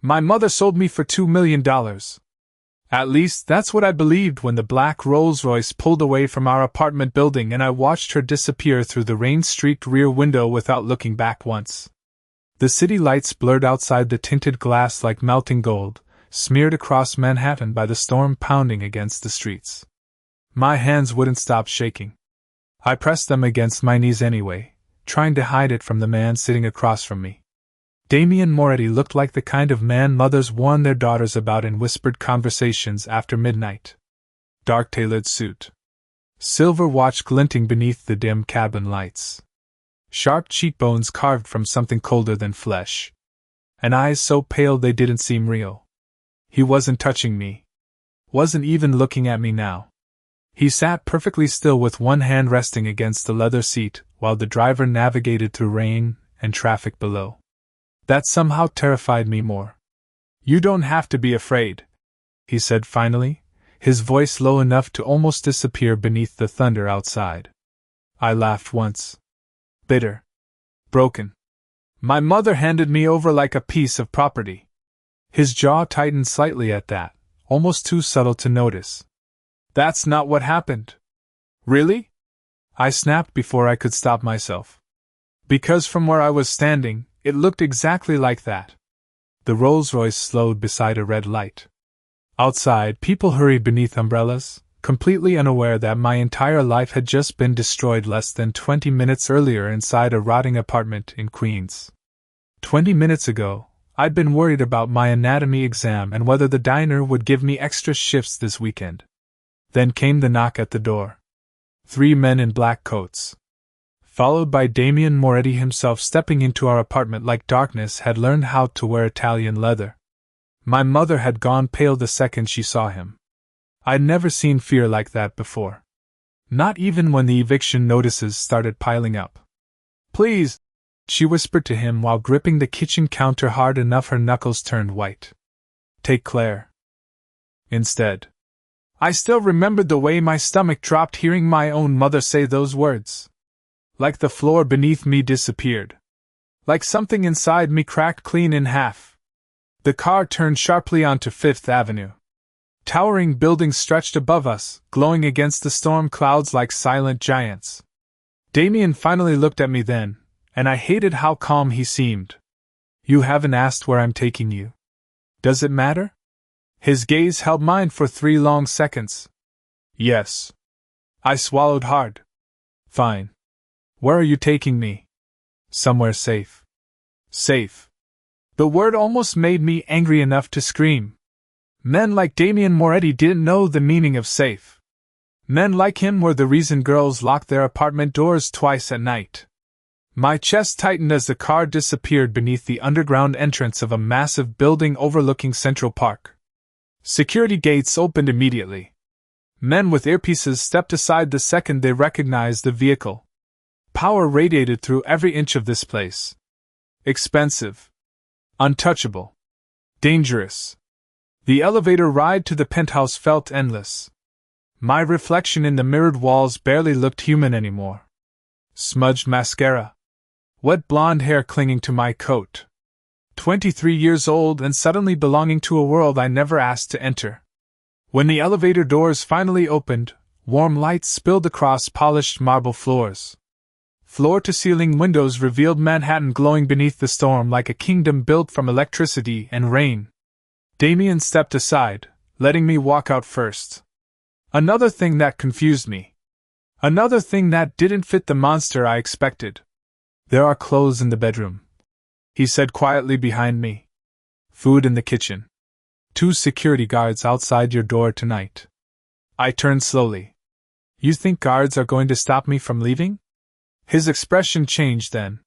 My mother sold me for $2 million. At least that's what I believed when the black Rolls-Royce pulled away from our apartment building and I watched her disappear through the rain-streaked rear window without looking back once. The city lights blurred outside the tinted glass like melting gold, smeared across Manhattan by the storm pounding against the streets. My hands wouldn't stop shaking. I pressed them against my knees anyway, trying to hide it from the man sitting across from me. Damien Moretti looked like the kind of man mothers warn their daughters about in whispered conversations after midnight. Dark tailored suit. Silver watch glinting beneath the dim cabin lights. Sharp cheekbones carved from something colder than flesh. And eyes so pale they didn't seem real. He wasn't touching me. Wasn't even looking at me now. He sat perfectly still with one hand resting against the leather seat while the driver navigated through rain and traffic below. That somehow terrified me more. "You don't have to be afraid," he said finally, his voice low enough to almost disappear beneath the thunder outside. I laughed once. Bitter. Broken. My mother handed me over like a piece of property. His jaw tightened slightly at that, almost too subtle to notice. "That's not what happened." "Really?" I snapped before I could stop myself. Because from where I was standing, it looked exactly like that. The Rolls-Royce slowed beside a red light. Outside, people hurried beneath umbrellas, completely unaware that my entire life had just been destroyed less than 20 minutes earlier inside a rotting apartment in Queens. 20 minutes ago, I'd been worried about my anatomy exam and whether the diner would give me extra shifts this weekend. Then came the knock at the door. 3 men in black coats. Followed by Damien Moretti himself stepping into our apartment like darkness had learned how to wear Italian leather. My mother had gone pale the second she saw him. I'd never seen fear like that before. Not even when the eviction notices started piling up. "Please," she whispered to him while gripping the kitchen counter hard enough her knuckles turned white. "Take Claire." Instead. I still remembered the way my stomach dropped hearing my own mother say those words. Like the floor beneath me disappeared. Like something inside me cracked clean in half. The car turned sharply onto Fifth Avenue. Towering buildings stretched above us, glowing against the storm clouds like silent giants. Damien finally looked at me then, and I hated how calm he seemed. "You haven't asked where I'm taking you. Does it matter?" His gaze held mine for 3 long seconds. "Yes." I swallowed hard. "Fine. Where are you taking me?" "Somewhere safe." Safe. The word almost made me angry enough to scream. Men like Damien Moretti didn't know the meaning of safe. Men like him were the reason girls locked their apartment doors twice at night. My chest tightened as the car disappeared beneath the underground entrance of a massive building overlooking Central Park. Security gates opened immediately. Men with earpieces stepped aside the second they recognized the vehicle. Power radiated through every inch of this place. Expensive. Untouchable. Dangerous. The elevator ride to the penthouse felt endless. My reflection in the mirrored walls barely looked human anymore. Smudged mascara. Wet blonde hair clinging to my coat. 23 years old and suddenly belonging to a world I never asked to enter. When the elevator doors finally opened, warm lights spilled across polished marble floors. Floor-to-ceiling windows revealed Manhattan glowing beneath the storm like a kingdom built from electricity and rain. Damien stepped aside, letting me walk out first. Another thing that confused me. Another thing that didn't fit the monster I expected. "There are clothes in the bedroom," he said quietly behind me. "Food in the kitchen. 2 security guards outside your door tonight." I turned slowly. "You think guards are going to stop me from leaving?" His expression changed then.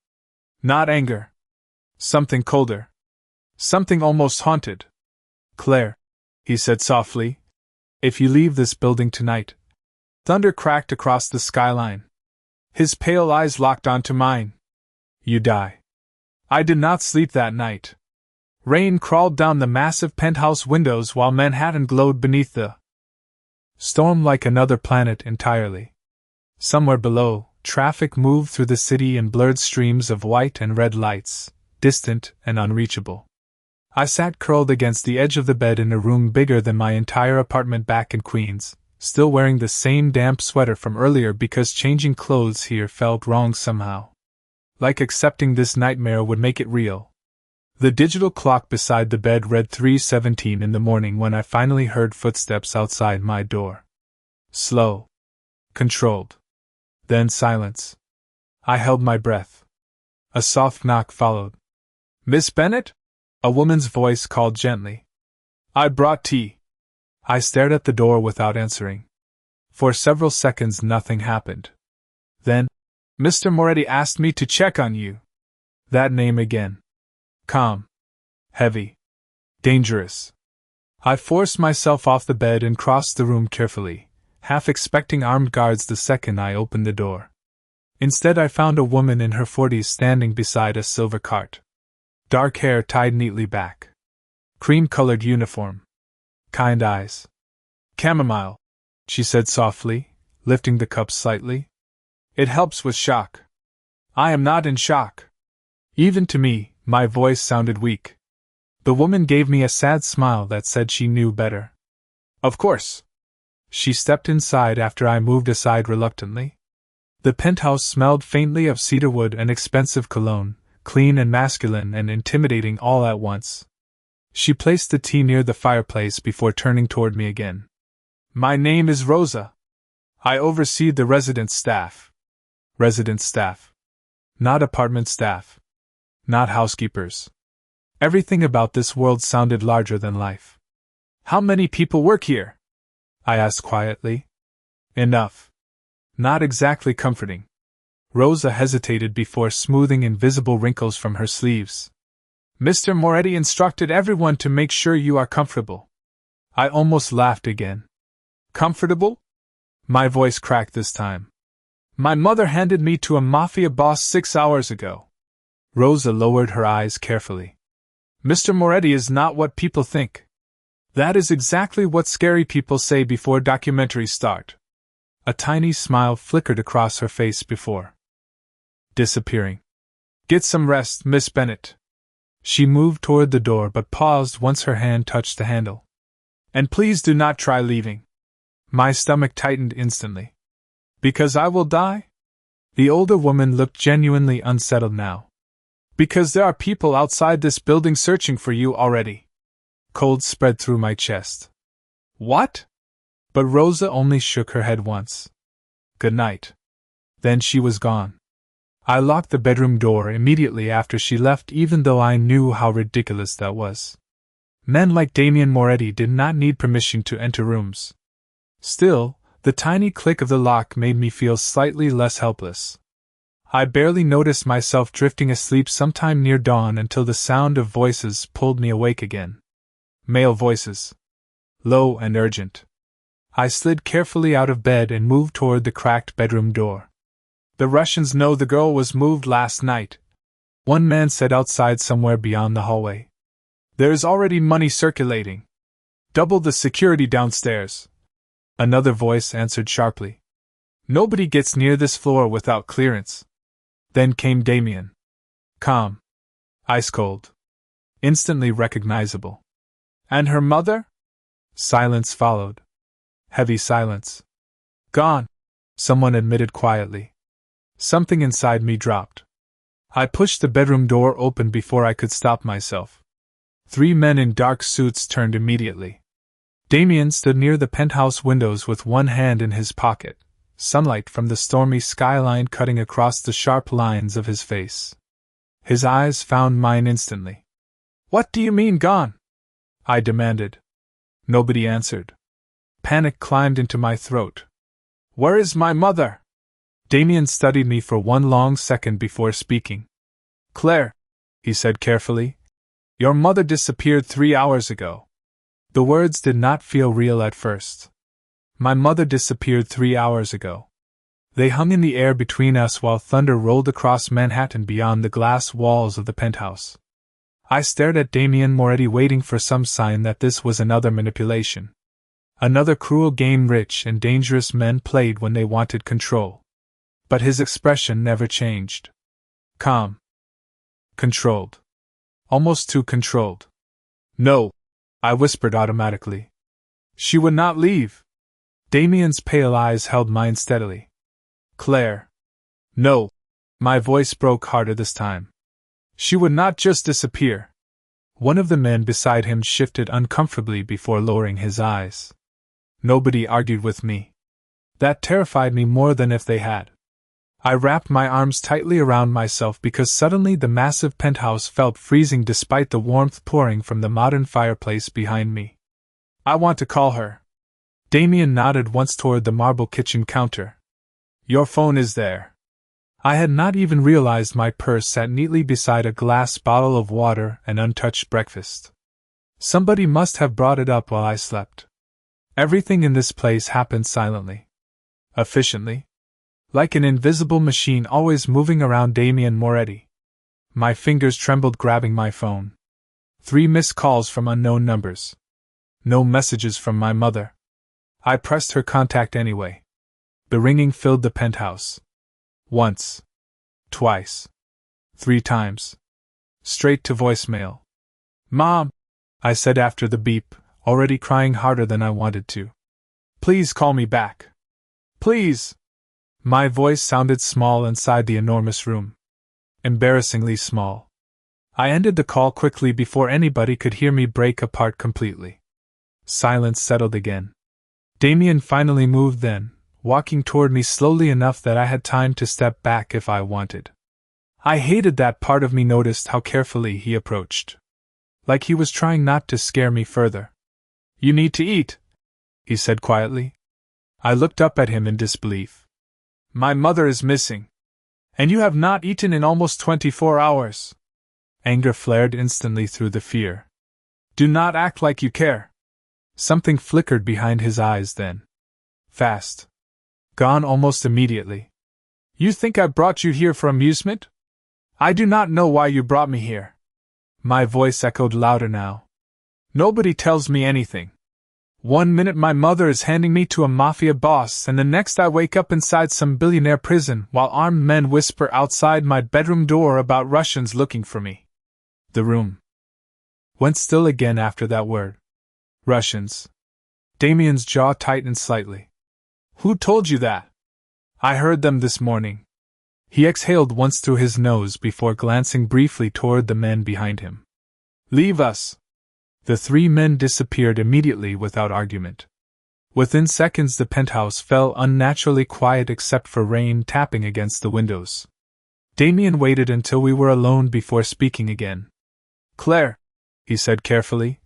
Not anger. Something colder. Something almost haunted. "Claire," he said softly, "if you leave this building tonight..." Thunder cracked across the skyline. His pale eyes locked onto mine. "You die." I did not sleep that night. Rain crawled down the massive penthouse windows while Manhattan glowed beneath the storm like another planet entirely. Somewhere below, traffic moved through the city in blurred streams of white and red lights, distant and unreachable. I sat curled against the edge of the bed in a room bigger than my entire apartment back in Queens, still wearing the same damp sweater from earlier because changing clothes here felt wrong somehow. Like accepting this nightmare would make it real. The digital clock beside the bed read 3:17 in the morning when I finally heard footsteps outside my door. Slow. Controlled. Then silence. I held my breath. A soft knock followed. "Miss Bennett?" A woman's voice called gently. "I brought tea." I stared at the door without answering. For several seconds nothing happened. Then, "Mr. Moretti asked me to check on you." That name again. Calm. Heavy. Dangerous. I forced myself off the bed and crossed the room carefully, half expecting armed guards the second I opened the door. Instead, I found a woman in her 40s standing beside a silver cart. Dark hair tied neatly back. Cream-colored uniform. Kind eyes. "Chamomile," she said softly, lifting the cup slightly. "It helps with shock." "I am not in shock." Even to me, my voice sounded weak. The woman gave me a sad smile that said she knew better. "Of course." She stepped inside after I moved aside reluctantly. The penthouse smelled faintly of cedarwood and expensive cologne, clean and masculine and intimidating all at once. She placed the tea near the fireplace before turning toward me again. "My name is Rosa. I oversee the resident staff." Resident staff. Not apartment staff. Not housekeepers. Everything about this world sounded larger than life. "How many people work here?" I asked quietly. "Enough." Not exactly comforting. Rosa hesitated before smoothing invisible wrinkles from her sleeves. "Mr. Moretti instructed everyone to make sure you are comfortable." I almost laughed again. "Comfortable?" My voice cracked this time. "My mother handed me to a Mafia Boss 6 hours ago." Rosa lowered her eyes carefully. "Mr. Moretti is not what people think. That is exactly what scary people say before documentaries start." A tiny smile flickered across her face before disappearing. "Get some rest, Miss Bennett." She moved toward the door but paused once her hand touched the handle. "And please do not try leaving." My stomach tightened instantly. "Because I will die?" The older woman looked genuinely unsettled now. "Because there are people outside this building searching for you already." Cold spread through my chest. "What?" But Rosa only shook her head once. "Good night." Then she was gone. I locked the bedroom door immediately after she left, even though I knew how ridiculous that was. Men like Damien Moretti did not need permission to enter rooms. Still, the tiny click of the lock made me feel slightly less helpless. I barely noticed myself drifting asleep sometime near dawn until the sound of voices pulled me awake again. Male voices. Low and urgent. I slid carefully out of bed and moved toward the cracked bedroom door. "The Russians know the girl was moved last night," one man said outside somewhere beyond the hallway. "There is already money circulating. Double the security downstairs." Another voice answered sharply. "Nobody gets near this floor without clearance." Then came Damien. Calm. Ice cold. Instantly recognizable. "And her mother?" Silence followed. Heavy silence. "Gone," someone admitted quietly. Something inside me dropped. I pushed the bedroom door open before I could stop myself. 3 men in dark suits turned immediately. Damien stood near the penthouse windows with one hand in his pocket, sunlight from the stormy skyline cutting across the sharp lines of his face. His eyes found mine instantly. "What do you mean gone?" I demanded. Nobody answered. Panic climbed into my throat. "Where is my mother?" Damien studied me for one long second before speaking. "Claire," he said carefully, "your mother disappeared 3 hours ago." The words did not feel real at first. My mother disappeared 3 hours ago. They hung in the air between us while thunder rolled across Manhattan beyond the glass walls of the penthouse. I stared at Damien Moretti, waiting for some sign that this was another manipulation. Another cruel game rich and dangerous men played when they wanted control. But his expression never changed. Calm. Controlled. Almost too controlled. No, I whispered automatically. She would not leave. Damien's pale eyes held mine steadily. Claire. No. My voice broke harder this time. She would not just disappear. One of the men beside him shifted uncomfortably before lowering his eyes. Nobody argued with me. That terrified me more than if they had. I wrapped my arms tightly around myself because suddenly the massive penthouse felt freezing despite the warmth pouring from the modern fireplace behind me. I want to call her. Damien nodded once toward the marble kitchen counter. Your phone is there. I had not even realized my purse sat neatly beside a glass bottle of water and untouched breakfast. Somebody must have brought it up while I slept. Everything in this place happened silently. Efficiently. Like an invisible machine always moving around Damien Moretti. My fingers trembled grabbing my phone. 3 missed calls from unknown numbers. No messages from my mother. I pressed her contact anyway. The ringing filled the penthouse. Once. Twice. 3 times. Straight to voicemail. Mom, I said after the beep, already crying harder than I wanted to. Please call me back. Please. My voice sounded small inside the enormous room. Embarrassingly small. I ended the call quickly before anybody could hear me break apart completely. Silence settled again. Damien finally moved then, walking toward me slowly enough that I had time to step back if I wanted. I hated that part of me noticed how carefully he approached. Like he was trying not to scare me further. You need to eat, he said quietly. I looked up at him in disbelief. My mother is missing. And you have not eaten in almost 24 hours. Anger flared instantly through the fear. Do not act like you care. Something flickered behind his eyes then. Fast. Gone almost immediately. You think I brought you here for amusement? I do not know why you brought me here. My voice echoed louder now. Nobody tells me anything. 1 minute my mother is handing me to a mafia boss and the next I wake up inside some billionaire prison while armed men whisper outside my bedroom door about Russians looking for me. The room went still again after that word. Russians. Damien's jaw tightened slightly. Who told you that? I heard them this morning. He exhaled once through his nose before glancing briefly toward the men behind him. Leave us. The 3 men disappeared immediately without argument. Within seconds the penthouse fell unnaturally quiet except for rain tapping against the windows. Damien waited until we were alone before speaking again. Claire, he said carefully,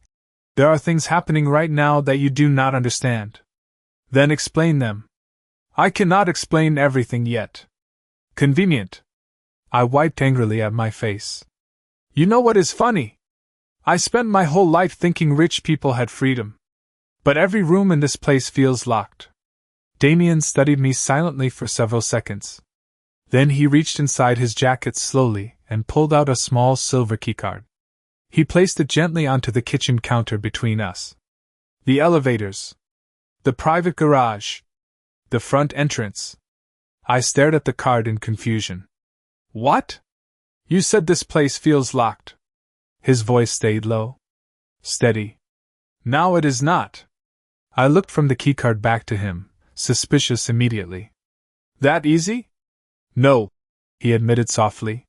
there are things happening right now that you do not understand. Then explain them. I cannot explain everything yet. Convenient. I wiped angrily at my face. You know what is funny? I spent my whole life thinking rich people had freedom. But every room in this place feels locked. Damien studied me silently for several seconds. Then he reached inside his jacket slowly and pulled out a small silver keycard. He placed it gently onto the kitchen counter between us. The elevators. The private garage. The front entrance. I stared at the card in confusion. What? You said this place feels locked. His voice stayed low. Steady. Now it is not. I looked from the keycard back to him, suspicious immediately. That easy? No, he admitted softly.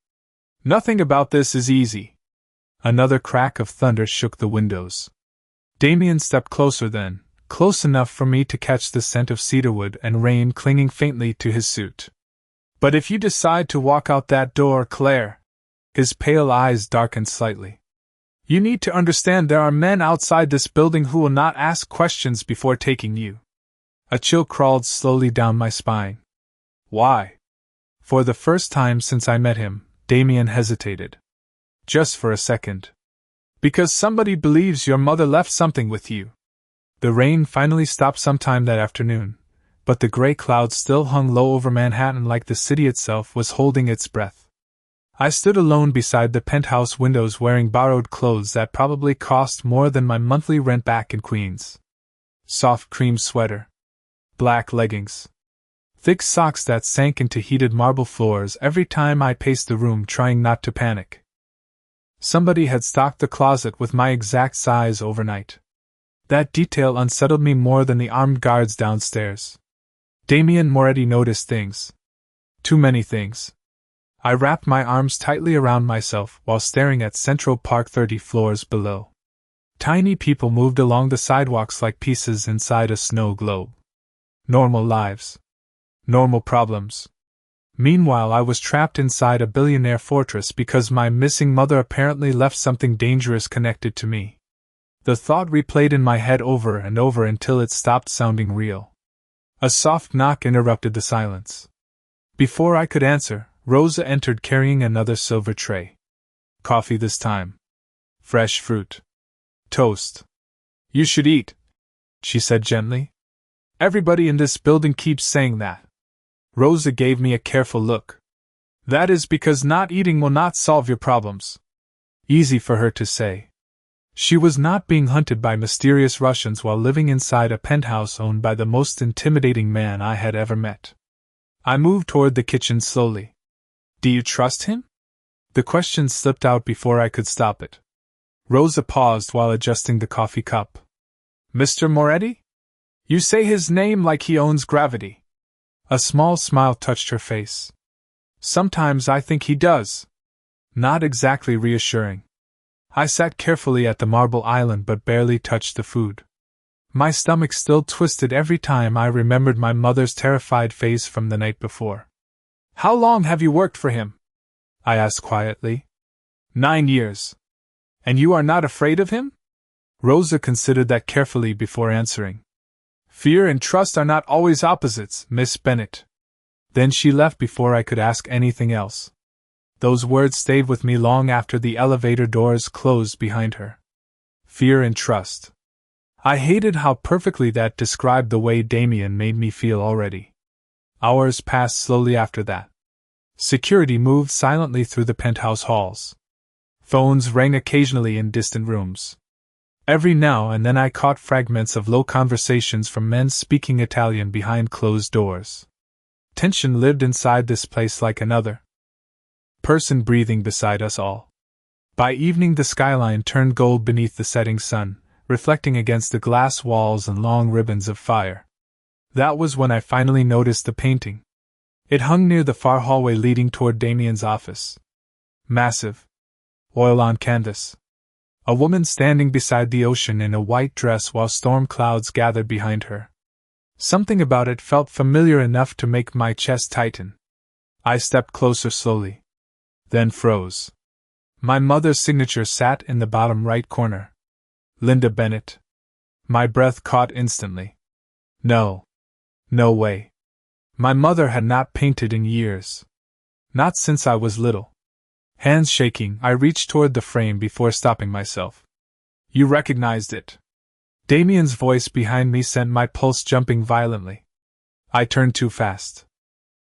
Nothing about this is easy. Another crack of thunder shook the windows. Damien stepped closer then, close enough for me to catch the scent of cedarwood and rain clinging faintly to his suit. But if you decide to walk out that door, Claire, his pale eyes darkened slightly. You need to understand there are men outside this building who will not ask questions before taking you. A chill crawled slowly down my spine. Why? For the first time since I met him, Damien hesitated. Just for a second. Because somebody believes your mother left something with you. The rain finally stopped sometime that afternoon, but the gray clouds still hung low over Manhattan like the city itself was holding its breath. I stood alone beside the penthouse windows wearing borrowed clothes that probably cost more than my monthly rent back in Queens. Soft cream sweater. Black leggings. Thick socks that sank into heated marble floors every time I paced the room trying not to panic. Somebody had stocked the closet with my exact size overnight. That detail unsettled me more than the armed guards downstairs. Damien Moretti noticed things. Too many things. I wrapped my arms tightly around myself while staring at Central Park 30 floors below. Tiny people moved along the sidewalks like pieces inside a snow globe. Normal lives. Normal problems. Meanwhile, I was trapped inside a billionaire fortress because my missing mother apparently left something dangerous connected to me. The thought replayed in my head over and over until it stopped sounding real. A soft knock interrupted the silence. Before I could answer, Rosa entered carrying another silver tray. Coffee this time. Fresh fruit. Toast. You should eat, she said gently. Everybody in this building keeps saying that. Rosa gave me a careful look. That is because not eating will not solve your problems. Easy for her to say. She was not being hunted by mysterious Russians while living inside a penthouse owned by the most intimidating man I had ever met. I moved toward the kitchen slowly. Do you trust him? The question slipped out before I could stop it. Rosa paused while adjusting the coffee cup. Mr. Moretti? You say his name like he owns gravity. A small smile touched her face. Sometimes I think he does. Not exactly reassuring. I sat carefully at the marble island but barely touched the food. My stomach still twisted every time I remembered my mother's terrified face from the night before. How long have you worked for him? I asked quietly. 9 years. And you are not afraid of him? Rosa considered that carefully before answering. Fear and trust are not always opposites, Miss Bennet. Then she left before I could ask anything else. Those words stayed with me long after the elevator doors closed behind her. Fear and trust. I hated how perfectly that described the way Damien made me feel already. Hours passed slowly after that. Security moved silently through the penthouse halls. Phones rang occasionally in distant rooms. Every now and then I caught fragments of low conversations from men speaking Italian behind closed doors. Tension lived inside this place like another person breathing beside us all. By evening the skyline turned gold beneath the setting sun, reflecting against the glass walls and long ribbons of fire. That was when I finally noticed the painting. It hung near the far hallway leading toward Damien's office. Massive. Oil on canvas. A woman standing beside the ocean in a white dress while storm clouds gathered behind her. Something about it felt familiar enough to make my chest tighten. I stepped closer slowly. Then froze. My mother's signature sat in the bottom right corner. Linda Bennet. My breath caught instantly. No. No way. My mother had not painted in years. Not since I was little. Hands shaking, I reached toward the frame before stopping myself. You recognized it. Damien's voice behind me sent my pulse jumping violently. I turned too fast.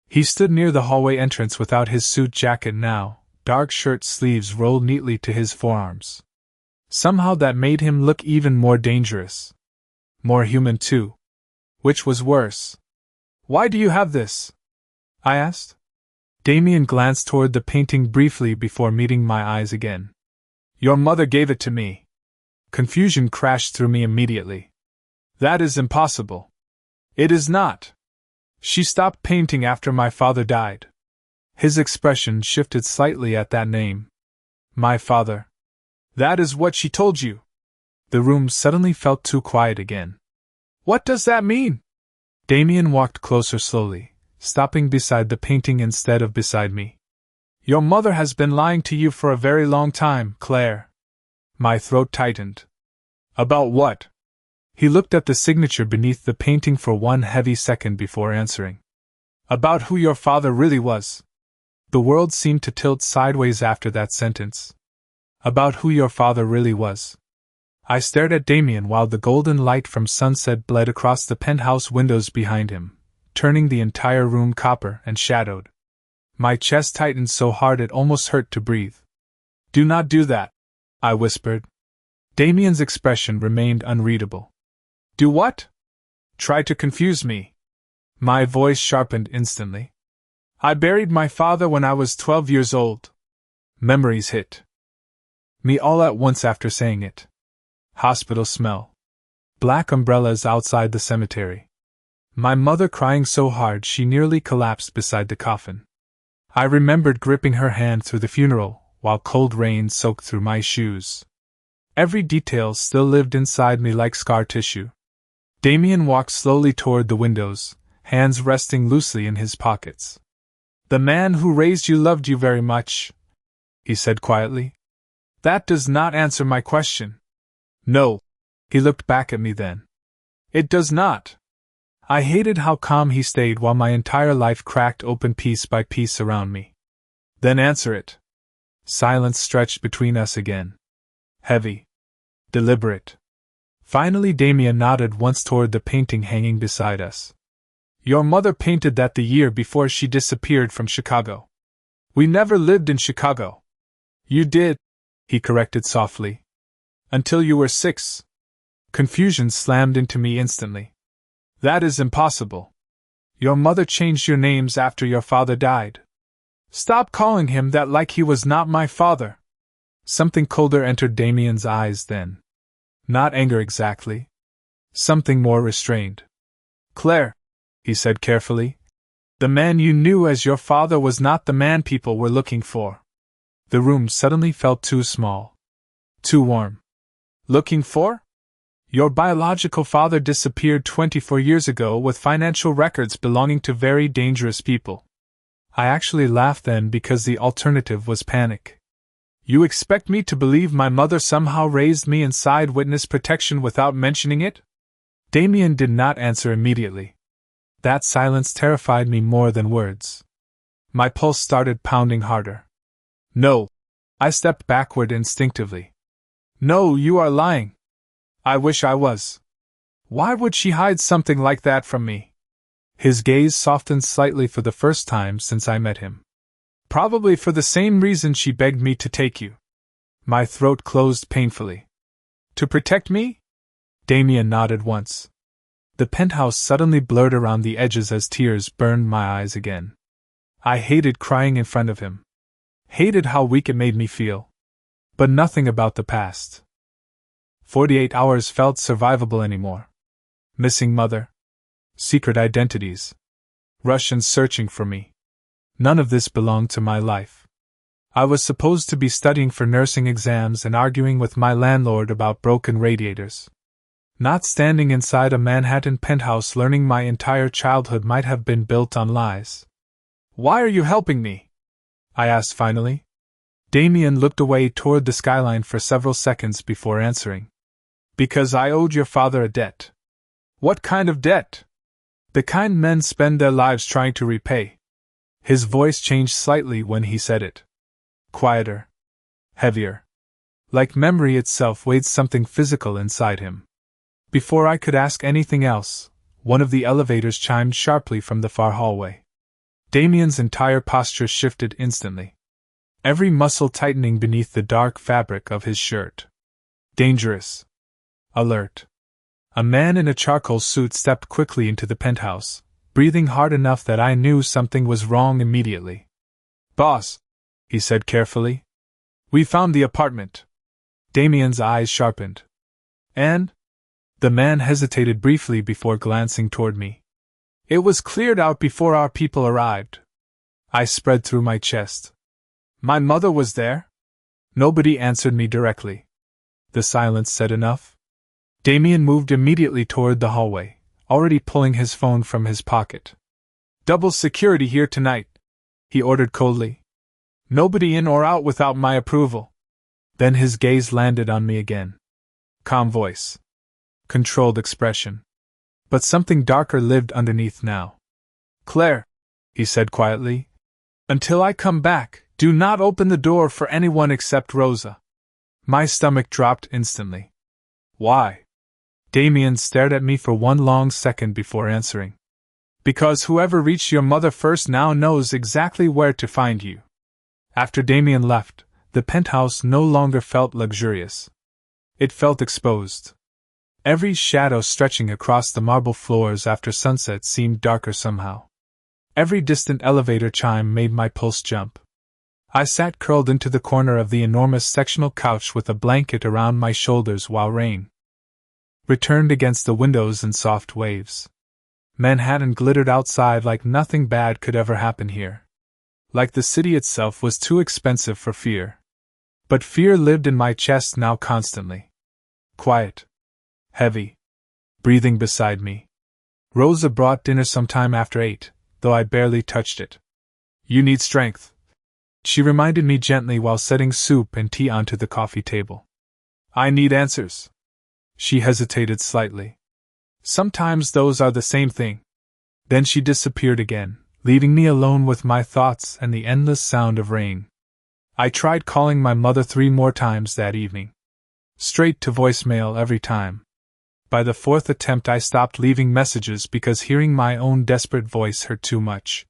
He stood near the hallway entrance without his suit jacket now, dark shirt sleeves rolled neatly to his forearms. Somehow that made him look even more dangerous. More human too. Which was worse. Why do you have this? I asked. Damien glanced toward the painting briefly before meeting my eyes again. Your mother gave it to me. Confusion crashed through me immediately. That is impossible. It is not. She stopped painting after my father died. His expression shifted slightly at that name. My father. That is what she told you. The room suddenly felt too quiet again. What does that mean? Damien walked closer slowly, stopping beside the painting instead of beside me. Your mother has been lying to you for a very long time, Claire. My throat tightened. About what? He looked at the signature beneath the painting for one heavy second before answering. About who your father really was. The world seemed to tilt sideways after that sentence. About who your father really was. I stared at Damien while the golden light from sunset bled across the penthouse windows behind him, turning the entire room copper and shadowed. My chest tightened so hard it almost hurt to breathe. Do not do that, I whispered. Damien's expression remained unreadable. Do what? Try to confuse me. My voice sharpened instantly. I buried my father when I was 12 years old. Memories hit. Me all at once after saying it. Hospital smell. Black umbrellas outside the cemetery. My mother crying so hard she nearly collapsed beside the coffin. I remembered gripping her hand through the funeral, while cold rain soaked through my shoes. Every detail still lived inside me like scar tissue. Damien walked slowly toward the windows, hands resting loosely in his pockets. "The man who raised you loved you very much," he said quietly. "That does not answer my question." "No." He looked back at me then. "It does not." I hated how calm he stayed while my entire life cracked open piece by piece around me. "Then answer it." Silence stretched between us again. Heavy. Deliberate. Finally Damien nodded once toward the painting hanging beside us. "Your mother painted that the year before she disappeared from Chicago." "We never lived in Chicago." "You did," he corrected softly. "Until you were 6. Confusion slammed into me instantly. "That is impossible. Your mother changed your names after your father died." "Stop calling him that like he was not my father." Something colder entered Damien's eyes then. Not anger exactly. Something more restrained. "Claire," he said carefully, "the man you knew as your father was not the man people were looking for." The room suddenly felt too small. Too warm. "Looking for?" "Your biological father disappeared 24 years ago with financial records belonging to very dangerous people." I actually laughed then because the alternative was panic. "You expect me to believe my mother somehow raised me inside witness protection without mentioning it?" Damien did not answer immediately. That silence terrified me more than words. My pulse started pounding harder. "No." I stepped backward instinctively. "No, you are lying." "I wish I was." "Why would she hide something like that from me?" His gaze softened slightly for the first time since I met him. "Probably for the same reason she begged me to take you." My throat closed painfully. "To protect me?" Damien nodded once. The penthouse suddenly blurred around the edges as tears burned my eyes again. I hated crying in front of him. Hated how weak it made me feel. But nothing about the past. 48 hours felt survivable anymore. Missing mother. Secret identities. Russians searching for me. None of this belonged to my life. I was supposed to be studying for nursing exams and arguing with my landlord about broken radiators. Not standing inside a Manhattan penthouse learning my entire childhood might have been built on lies. "Why are you helping me?" I asked finally. Damien looked away toward the skyline for several seconds before answering. "Because I owed your father a debt." "What kind of debt?" "The kind men spend their lives trying to repay." His voice changed slightly when he said it. Quieter. Heavier. Like memory itself weighed something physical inside him. Before I could ask anything else, one of the elevators chimed sharply from the far hallway. Damien's entire posture shifted instantly. Every muscle tightening beneath the dark fabric of his shirt. Dangerous. Alert. A man in a charcoal suit stepped quickly into the penthouse, breathing hard enough that I knew something was wrong immediately. "Boss," he said carefully. "We found the apartment." Damien's eyes sharpened. "And?" The man hesitated briefly before glancing toward me. "It was cleared out before our people arrived." I spread through my chest. "My mother was there?" Nobody answered me directly. The silence said enough. Damien moved immediately toward the hallway, already pulling his phone from his pocket. "Double security here tonight," he ordered coldly. "Nobody in or out without my approval." Then his gaze landed on me again. Calm voice. Controlled expression. But something darker lived underneath now. "Claire," he said quietly, "until I come back, do not open the door for anyone except Rosa." My stomach dropped instantly. "Why?" Damien stared at me for one long second before answering. "Because whoever reached your mother first now knows exactly where to find you." After Damien left, the penthouse no longer felt luxurious. It felt exposed. Every shadow stretching across the marble floors after sunset seemed darker somehow. Every distant elevator chime made my pulse jump. I sat curled into the corner of the enormous sectional couch with a blanket around my shoulders while rain returned against the windows in soft waves. Manhattan glittered outside like nothing bad could ever happen here. Like the city itself was too expensive for fear. But fear lived in my chest now constantly. Quiet. Heavy. Breathing beside me. Rosa brought dinner sometime after 8, though I barely touched it. You need strength, she reminded me gently while setting soup and tea onto the coffee table. I need answers. She hesitated slightly. Sometimes those are the same thing. Then she disappeared again, leaving me alone with my thoughts and the endless sound of rain. I tried calling my mother 3 more times that evening. Straight to voicemail every time. By the 4th attempt I stopped leaving messages because hearing my own desperate voice hurt too much.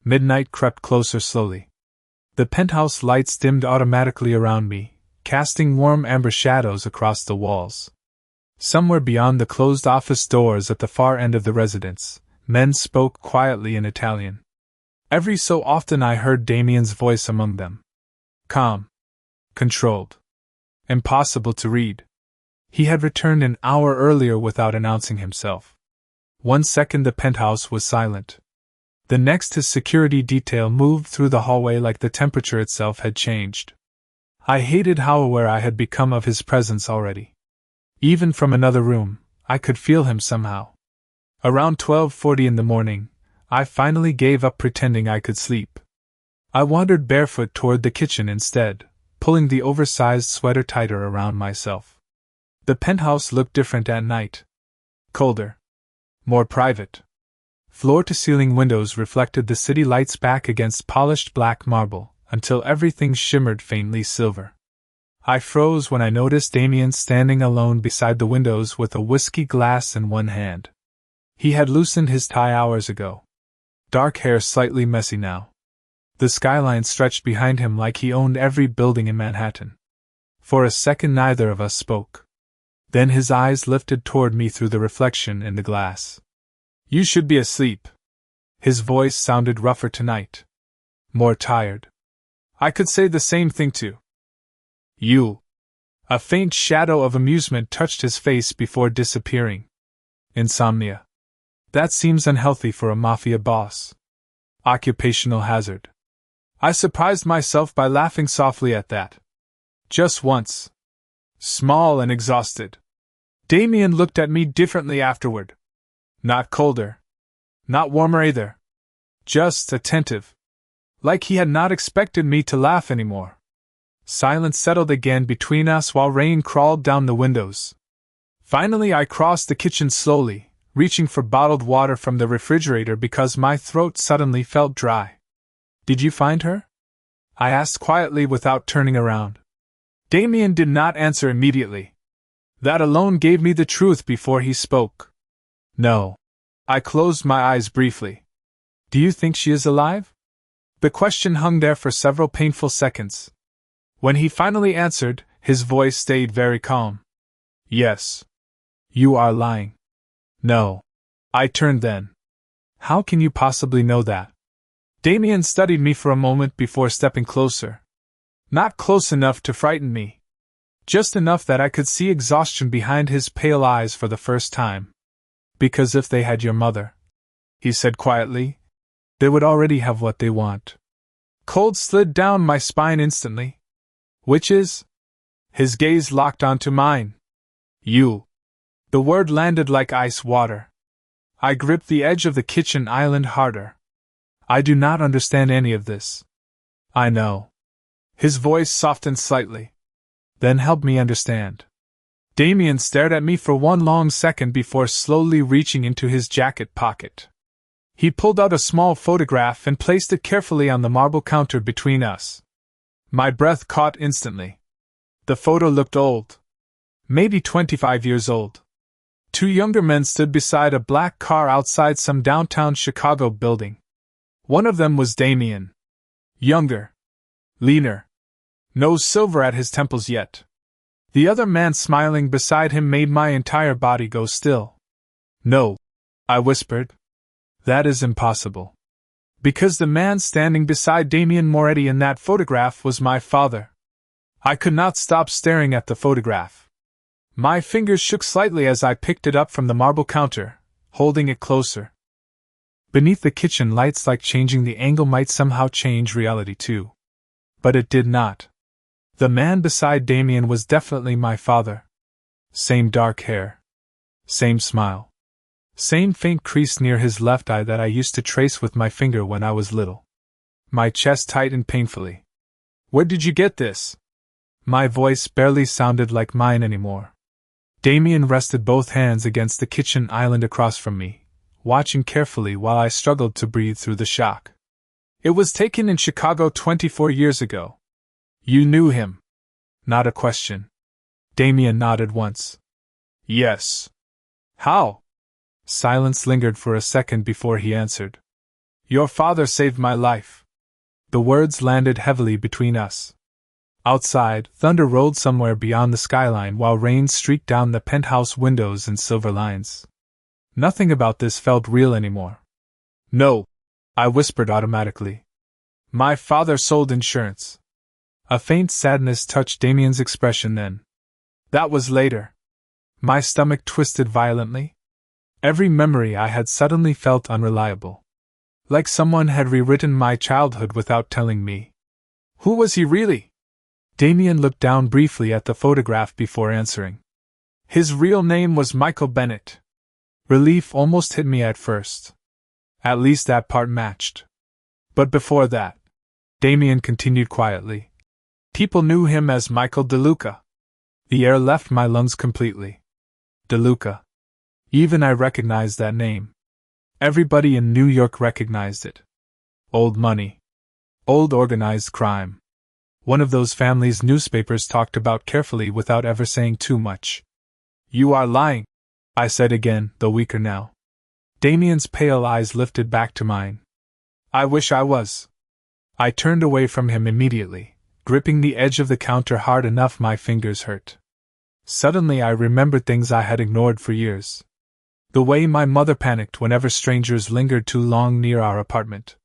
Midnight crept closer slowly. The penthouse lights dimmed automatically around me, casting warm amber shadows across the walls. Somewhere beyond the closed office doors at the far end of the residence, men spoke quietly in Italian. Every so often I heard Damien's voice among them. Calm. Controlled. Impossible to read. He had returned an hour earlier without announcing himself. 1 second the penthouse was silent. The next his security detail moved through the hallway like the temperature itself had changed. I hated how aware I had become of his presence already. Even from another room, I could feel him somehow. Around 12:40 in the morning, I finally gave up pretending I could sleep. I wandered barefoot toward the kitchen instead, pulling the oversized sweater tighter around myself. The penthouse looked different at night. Colder. More private. Floor-to-ceiling windows reflected the city lights back against polished black marble, until everything shimmered faintly silver. I froze when I noticed Damien standing alone beside the windows with a whiskey glass in one hand. He had loosened his tie hours ago. Dark hair slightly messy now. The skyline stretched behind him like he owned every building in Manhattan. For a second neither of us spoke. Then his eyes lifted toward me through the reflection in the glass. You should be asleep. His voice sounded rougher tonight. More tired. I could say the same thing to you. A faint shadow of amusement touched his face before disappearing. Insomnia. That seems unhealthy for a mafia boss. Occupational hazard. I surprised myself by laughing softly at that. Just once. Small and exhausted. Damien looked at me differently afterward. Not colder. Not warmer either. Just attentive. Like he had not expected me to laugh anymore. Silence settled again between us while rain crawled down the windows. Finally I crossed the kitchen slowly, reaching for bottled water from the refrigerator because my throat suddenly felt dry. Did you find her? I asked quietly without turning around. Damien did not answer immediately. That alone gave me the truth before he spoke. No. I closed my eyes briefly. Do you think she is alive? The question hung there for several painful seconds. When he finally answered, his voice stayed very calm. Yes. You are lying. No. I turned then. How can you possibly know that? Damien studied me for a moment before stepping closer. Not close enough to frighten me. Just enough that I could see exhaustion behind his pale eyes for the first time. Because if they had your mother, he said quietly, they would already have what they want. Cold slid down my spine instantly. Which is? His gaze locked onto mine. You. The word landed like ice water. I gripped the edge of the kitchen island harder. I do not understand any of this. I know. His voice softened slightly. Then help me understand. Damien stared at me for one long second before slowly reaching into his jacket pocket. He pulled out a small photograph and placed it carefully on the marble counter between us. My breath caught instantly. The photo looked old. Maybe 25 years old. 2 younger men stood beside a black car outside some downtown Chicago building. One of them was Damien. Younger. Leaner. No silver at his temples yet. The other man smiling beside him made my entire body go still. No, I whispered. That is impossible. Because the man standing beside Damien Moretti in that photograph was my father. I could not stop staring at the photograph. My fingers shook slightly as I picked it up from the marble counter, holding it closer. Beneath the kitchen lights, like changing the angle might somehow change reality too. But it did not. The man beside Damien was definitely my father. Same dark hair. Same smile. Same faint crease near his left eye that I used to trace with my finger when I was little. My chest tightened painfully. Where did you get this? My voice barely sounded like mine anymore. Damien rested both hands against the kitchen island across from me, watching carefully while I struggled to breathe through the shock. It was taken in Chicago 24 years ago. You knew him? Not a question. Damien nodded once. Yes. How? Silence lingered for a second before he answered. Your father saved my life. The words landed heavily between us. Outside, thunder rolled somewhere beyond the skyline while rain streaked down the penthouse windows in silver lines. Nothing about this felt real anymore. No, I whispered automatically. My father sold insurance. A faint sadness touched Damien's expression then. That was later. My stomach twisted violently. Every memory I had suddenly felt unreliable. Like someone had rewritten my childhood without telling me. Who was he really? Damien looked down briefly at the photograph before answering. His real name was Michael Bennett. Relief almost hit me at first. At least that part matched. But before that, Damien continued quietly. People knew him as Michael DeLuca. The air left my lungs completely. DeLuca. Even I recognized that name. Everybody in New York recognized it. Old money. Old organized crime. One of those families newspapers talked about carefully without ever saying too much. You are lying, I said again, though weaker now. Damien's pale eyes lifted back to mine. I wish I was. I turned away from him immediately, gripping the edge of the counter hard enough my fingers hurt. Suddenly I remembered things I had ignored for years. The way my mother panicked whenever strangers lingered too long near our apartment.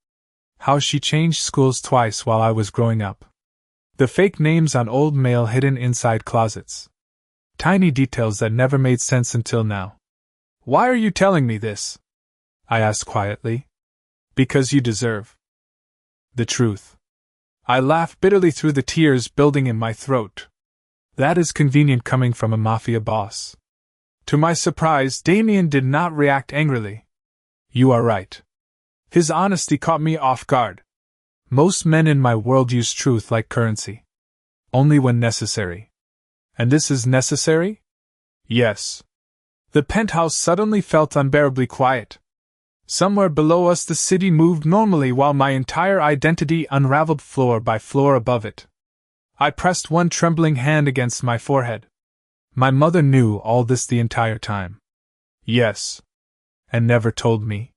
How she changed schools twice while I was growing up. The fake names on old mail hidden inside closets. Tiny details that never made sense until now. Why are you telling me this? I asked quietly. Because you deserve the truth. I laughed bitterly through the tears building in my throat. That is convenient coming from a mafia boss. To my surprise, Damien did not react angrily. You are right. His honesty caught me off guard. Most men in my world use truth like currency. Only when necessary. And this is necessary? Yes. The penthouse suddenly felt unbearably quiet. Somewhere below us the city moved normally while my entire identity unraveled floor by floor above it. I pressed one trembling hand against my forehead. My mother knew all this the entire time. Yes. And never told me.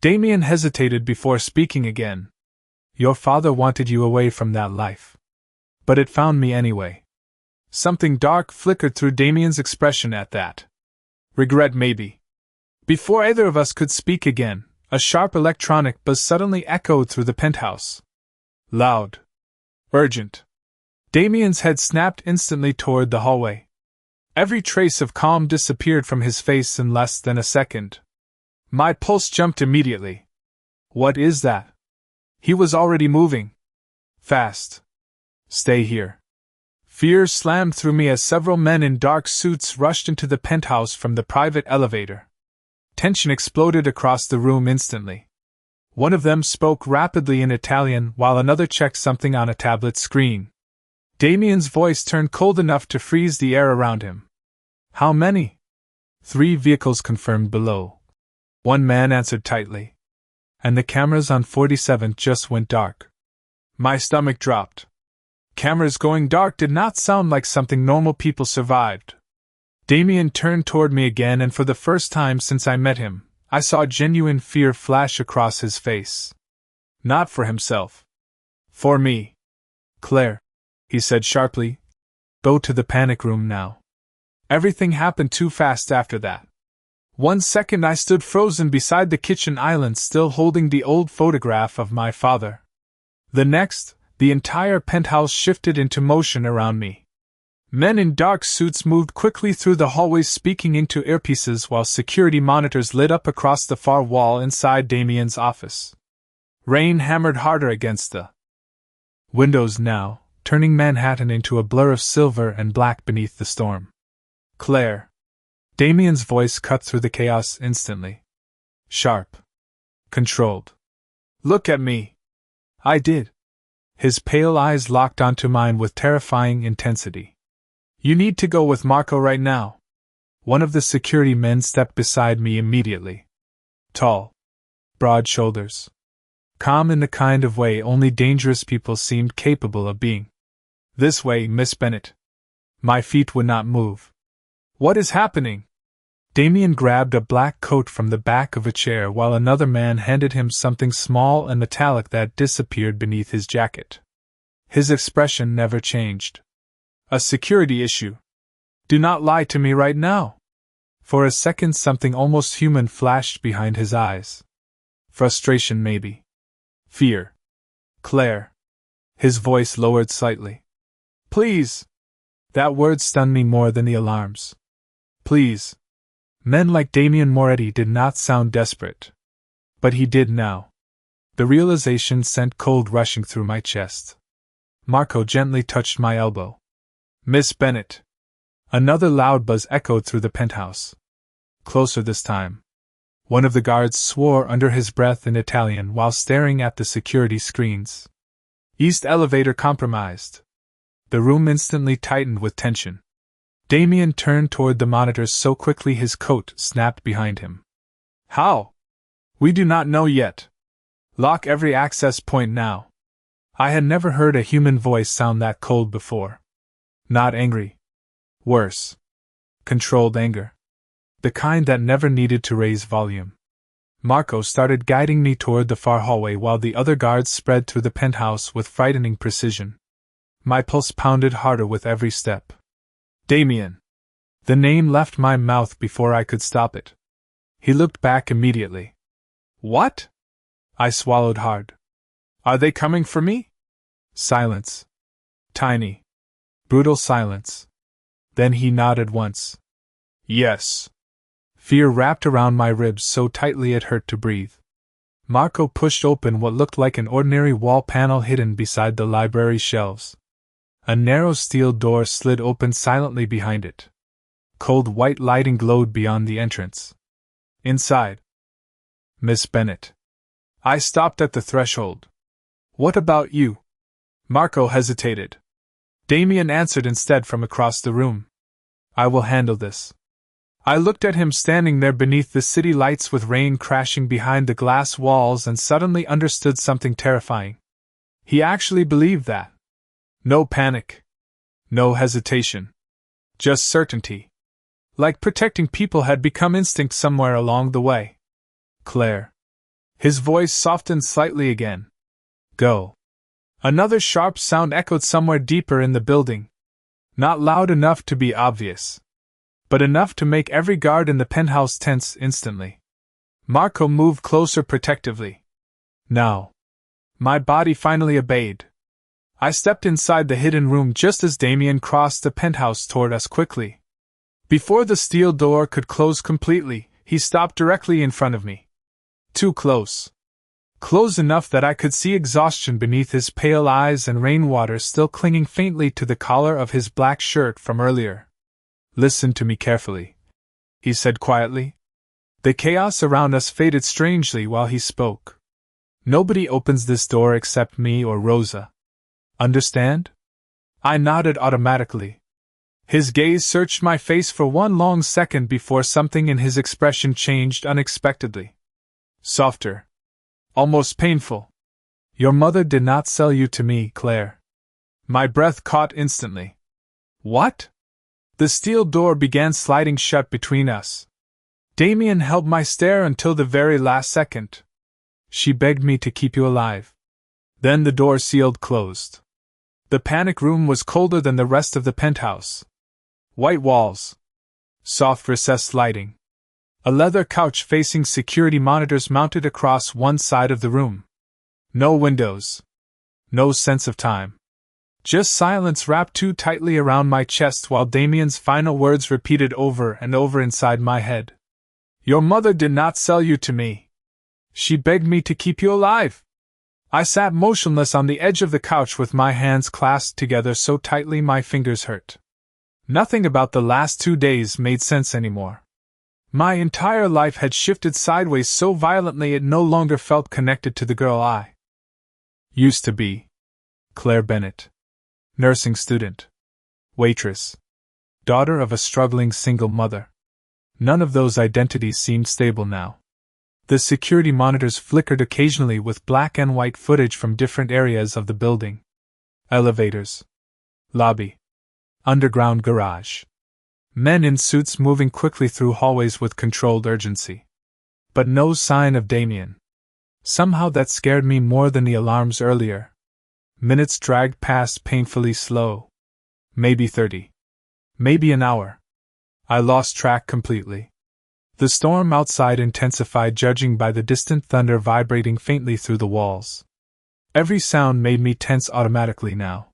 Damien hesitated before speaking again. Your father wanted you away from that life. But it found me anyway. Something dark flickered through Damien's expression at that. Regret maybe. Before either of us could speak again, a sharp electronic buzz suddenly echoed through the penthouse. Loud. Urgent. Damien's head snapped instantly toward the hallway. Every trace of calm disappeared from his face in less than a second. My pulse jumped immediately. What is that? He was already moving. Fast. Stay here. Fear slammed through me as several men in dark suits rushed into the penthouse from the private elevator. Tension exploded across the room instantly. One of them spoke rapidly in Italian while another checked something on a tablet screen. Damien's voice turned cold enough to freeze the air around him. How many? 3 vehicles confirmed below. One man answered tightly. And the cameras on 47th just went dark. My stomach dropped. Cameras going dark did not sound like something normal people survived. Damien turned toward me again, and for the first time since I met him, I saw genuine fear flash across his face. Not for himself. For me. Claire, he said sharply. Go to the panic room now. Everything happened too fast after that. 1 second I stood frozen beside the kitchen island, still holding the old photograph of my father. The next, the entire penthouse shifted into motion around me. Men in dark suits moved quickly through the hallways, speaking into earpieces, while security monitors lit up across the far wall inside Damien's office. Rain hammered harder against the windows now, turning Manhattan into a blur of silver and black beneath the storm. Claire. Damien's voice cut through the chaos instantly. Sharp. Controlled. Look at me. I did. His pale eyes locked onto mine with terrifying intensity. You need to go with Marco right now. One of the security men stepped beside me immediately. Tall. Broad shoulders. Calm in the kind of way only dangerous people seemed capable of being. This way, Miss Bennet. My feet would not move. What is happening? Damien grabbed a black coat from the back of a chair while another man handed him something small and metallic that disappeared beneath his jacket. His expression never changed. A security issue. Do not lie to me right now. For a second something almost human flashed behind his eyes. Frustration, maybe. Fear. Claire. His voice lowered slightly. Please. That word stunned me more than the alarms. Please. Men like Damien Moretti did not sound desperate. But he did now. The realization sent cold rushing through my chest. Marco gently touched my elbow. Miss Bennet. Another loud buzz echoed through the penthouse. Closer this time. One of the guards swore under his breath in Italian while staring at the security screens. East elevator compromised. The room instantly tightened with tension. Damien turned toward the monitors so quickly his coat snapped behind him. How? We do not know yet. Lock every access point now. I had never heard a human voice sound that cold before. Not angry. Worse. Controlled anger. The kind that never needed to raise volume. Marco started guiding me toward the far hallway while the other guards spread through the penthouse with frightening precision. My pulse pounded harder with every step. Damien. The name left my mouth before I could stop it. He looked back immediately. What? I swallowed hard. Are they coming for me? Silence. Tiny. Brutal silence. Then he nodded once. Yes. Fear wrapped around my ribs so tightly it hurt to breathe. Marco pushed open what looked like an ordinary wall panel hidden beside the library shelves. A narrow steel door slid open silently behind it. Cold white lighting glowed beyond the entrance. Inside. Miss Bennet. I stopped at the threshold. What about you? Marco hesitated. Damien answered instead from across the room. I will handle this. I looked at him standing there beneath the city lights with rain crashing behind the glass walls and suddenly understood something terrifying. He actually believed that. No panic. No hesitation. Just certainty. Like protecting people had become instinct somewhere along the way. Claire. His voice softened slightly again. Go. Another sharp sound echoed somewhere deeper in the building. Not loud enough to be obvious, but enough to make every guard in the penthouse tense instantly. Marco moved closer protectively. Now. My body finally obeyed. I stepped inside the hidden room just as Damien crossed the penthouse toward us quickly. Before the steel door could close completely, he stopped directly in front of me. Too close. Close enough that I could see exhaustion beneath his pale eyes and rainwater still clinging faintly to the collar of his black shirt from earlier. Listen to me carefully, he said quietly. The chaos around us faded strangely while he spoke. Nobody opens this door except me or Rosa. Understand? I nodded automatically. His gaze searched my face for one long second before something in his expression changed unexpectedly. Softer. Almost painful. Your mother did not sell you to me, Claire. My breath caught instantly. What? The steel door began sliding shut between us. Damien held my stare until the very last second. She begged me to keep you alive. Then the door sealed closed. The panic room was colder than the rest of the penthouse. White walls. Soft recessed lighting. A leather couch facing security monitors mounted across one side of the room. No windows. No sense of time. Just silence wrapped too tightly around my chest while Damien's final words repeated over and over inside my head. Your mother did not sell you to me. She begged me to keep you alive. I sat motionless on the edge of the couch with my hands clasped together so tightly my fingers hurt. Nothing about the last 2 days made sense anymore. My entire life had shifted sideways so violently it no longer felt connected to the girl I used to be. Claire Bennett. Nursing student. Waitress. Daughter of a struggling single mother. None of those identities seemed stable now. The security monitors flickered occasionally with black and white footage from different areas of the building. Elevators. Lobby. Underground garage. Men in suits moving quickly through hallways with controlled urgency. But no sign of Damien. Somehow that scared me more than the alarms earlier. Minutes dragged past painfully slow. Maybe 30. Maybe an hour. I lost track completely. The storm outside intensified, judging by the distant thunder vibrating faintly through the walls. Every sound made me tense automatically now.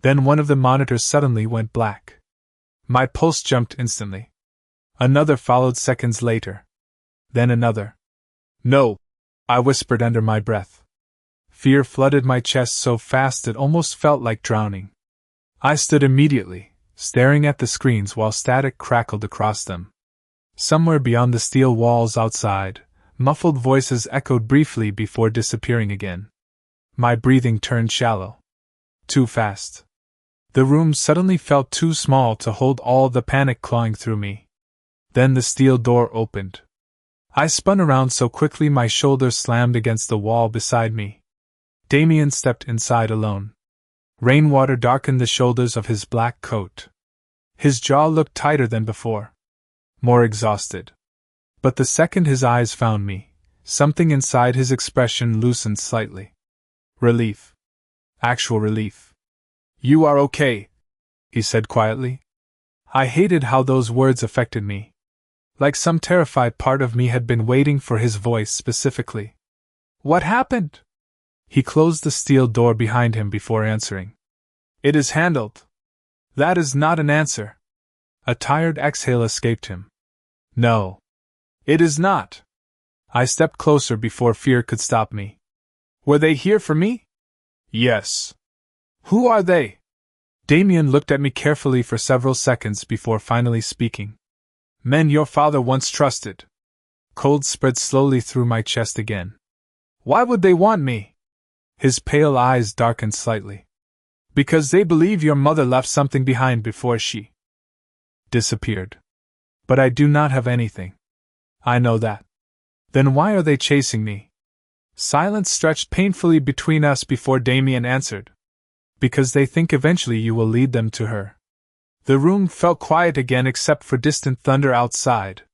Then one of the monitors suddenly went black. My pulse jumped instantly. Another followed seconds later. Then another. No, I whispered under my breath. Fear flooded my chest so fast it almost felt like drowning. I stood immediately, staring at the screens while static crackled across them. Somewhere beyond the steel walls outside, muffled voices echoed briefly before disappearing again. My breathing turned shallow. Too fast. The room suddenly felt too small to hold all the panic clawing through me. Then the steel door opened. I spun around so quickly my shoulders slammed against the wall beside me. Damien stepped inside alone. Rainwater darkened the shoulders of his black coat. His jaw looked tighter than before. More exhausted. But the second his eyes found me, something inside his expression loosened slightly. Relief. Actual relief. You are okay, he said quietly. I hated how those words affected me. Like some terrified part of me had been waiting for his voice specifically. What happened? He closed the steel door behind him before answering. It is handled. That is not an answer. A tired exhale escaped him. No. It is not. I stepped closer before fear could stop me. Were they here for me? Yes. Who are they? Damien looked at me carefully for several seconds before finally speaking. Men your father once trusted. Cold spread slowly through my chest again. Why would they want me? His pale eyes darkened slightly. Because they believe your mother left something behind before she disappeared. But I do not have anything. I know that. Then why are they chasing me? Silence stretched painfully between us before Damien answered. Because they think eventually you will lead them to her. The room felt quiet again except for distant thunder outside.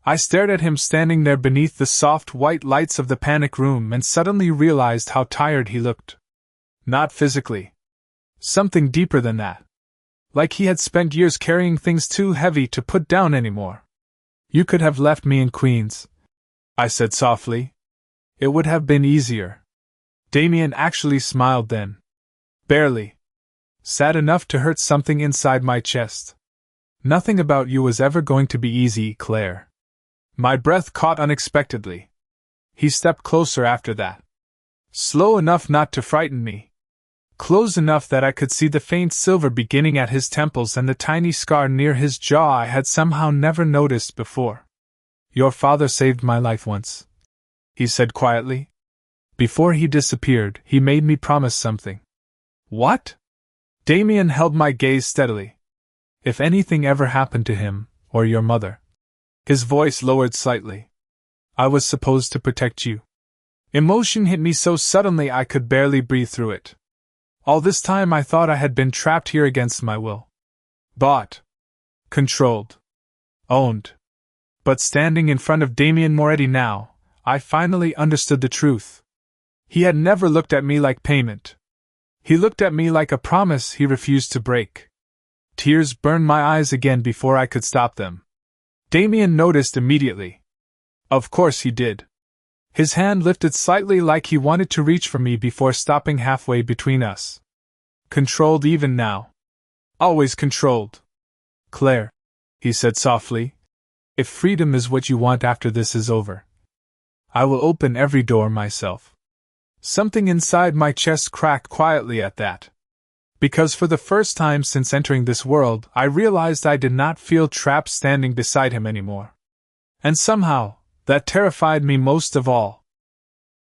I stared at him standing there beneath the soft white lights of the panic room and suddenly realized how tired he looked. Not physically. Something deeper than that. Like he had spent years carrying things too heavy to put down anymore. You could have left me in Queens, I said softly. It would have been easier. Damien actually smiled then. Barely. Sad enough to hurt something inside my chest. Nothing about you was ever going to be easy, Claire. My breath caught unexpectedly. He stepped closer after that. Slow enough not to frighten me. Close enough that I could see the faint silver beginning at his temples and the tiny scar near his jaw I had somehow never noticed before. Your father saved my life once, he said quietly. Before he disappeared, he made me promise something. What? Damien held my gaze steadily. If anything ever happened to him, or your mother. His voice lowered slightly. I was supposed to protect you. Emotion hit me so suddenly I could barely breathe through it. All this time I thought I had been trapped here against my will. Bought. Controlled. Owned. But standing in front of Damien Moretti now, I finally understood the truth. He had never looked at me like payment. He looked at me like a promise he refused to break. Tears burned my eyes again before I could stop them. Damien noticed immediately. Of course he did. His hand lifted slightly like he wanted to reach for me before stopping halfway between us. Controlled even now. Always controlled. Claire, he said softly, if freedom is what you want after this is over, I will open every door myself. Something inside my chest cracked quietly at that. Because for the first time since entering this world, I realized I did not feel trapped standing beside him anymore. And somehow, that terrified me most of all.